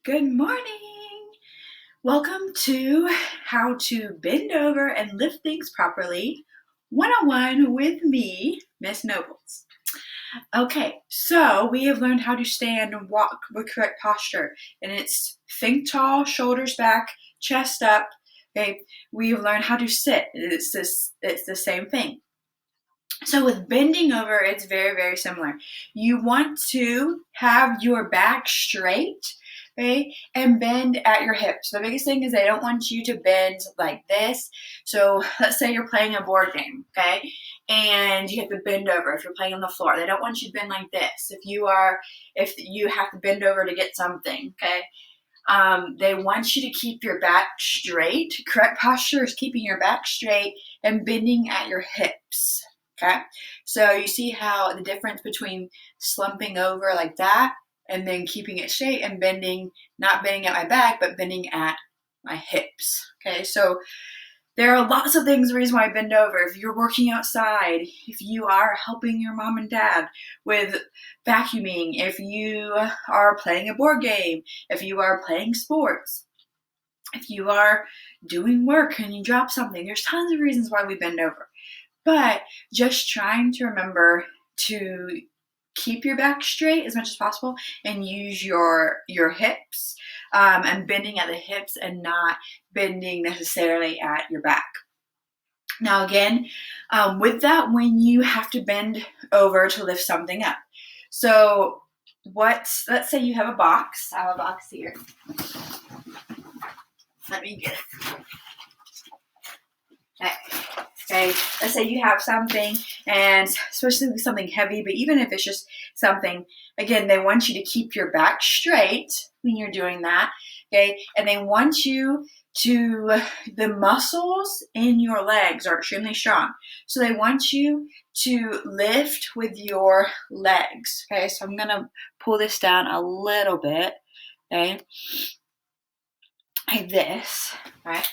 Good morning. Welcome to How to Bend Over and Lift Things Properly 101 with me, Miss Nobles. Okay, so we have learned how to stand and walk with correct posture, and it's think tall, shoulders back, chest up. Okay, we have learned how to sit. It's the same thing. So with bending over, it's very, very similar. You want to have your back straight, okay, and bend at your hips. The biggest thing is they don't want you to bend like this. So let's say you're playing a board game, okay, and you have to bend over if you're playing on the floor. They don't want you to bend like this. If you have to bend over to get something, okay. They want you to keep your back straight. Correct posture is keeping your back straight and bending at your hips. Okay, so you see how the difference between slumping over like that and then keeping it straight and bending, not bending at my back, but bending at my hips. Okay, so there are lots of things, the reason why I bend over. If you're working outside, if you are helping your mom and dad with vacuuming, if you are playing a board game, if you are playing sports, if you are doing work and you drop something, there's tons of reasons why we bend over. But just trying to remember to keep your back straight as much as possible and use your hips and bending at the hips and not bending necessarily at your back. Now again, with that, when you have to bend over to lift something up. So let's say you have a box. I have a box here. Let me get it. Okay, let's say you have something, and especially something heavy, but even if it's just something, again, they want you to keep your back straight when you're doing that, okay, and they want you the muscles in your legs are extremely strong, so they want you to lift with your legs, okay, so I'm going to pull this down a little bit, okay, like this, right,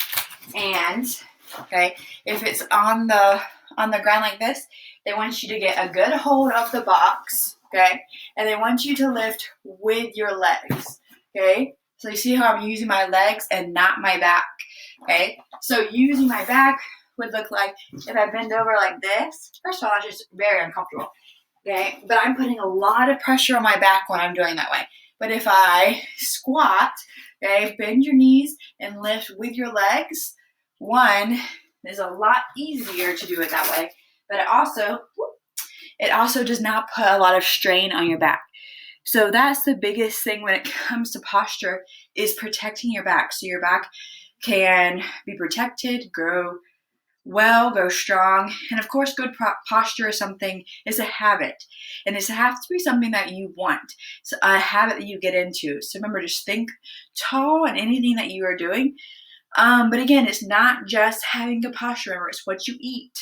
and okay, if it's on the ground like this, they want you to get a good hold of the box, okay, and they want you to lift with your legs, okay, so you see how I'm using my legs and not my back, okay, so using my back would look like if I bend over like this. First of all, it's just very uncomfortable, okay, but I'm putting a lot of pressure on my back when I'm doing that way. But if I squat, okay, bend your knees and lift with your legs, one, is a lot easier to do it that way, but it also does not put a lot of strain on your back. So that's the biggest thing when it comes to posture, is protecting your back, so your back can be protected, grow well, grow strong. And of course, good posture is a habit, and it has to be something that you want. It's a habit that you get into. So remember, just think tall in anything that you are doing. But again, it's not just having good posture, remember, it's what you eat.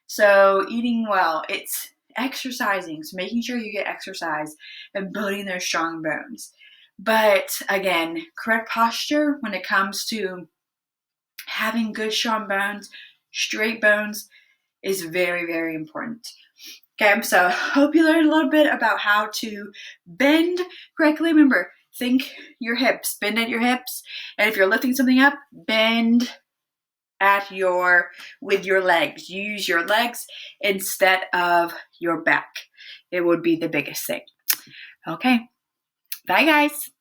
So eating well, it's exercising, so making sure you get exercise and building those strong bones. But again, correct posture when it comes to having good strong bones, straight bones, is very, very important. Okay, so hope you learned a little bit about how to bend correctly. Remember, think your hips, bend at your hips, and if you're lifting something up, bend with your legs. Use your legs instead of your back. It would be the biggest thing. Okay, bye guys.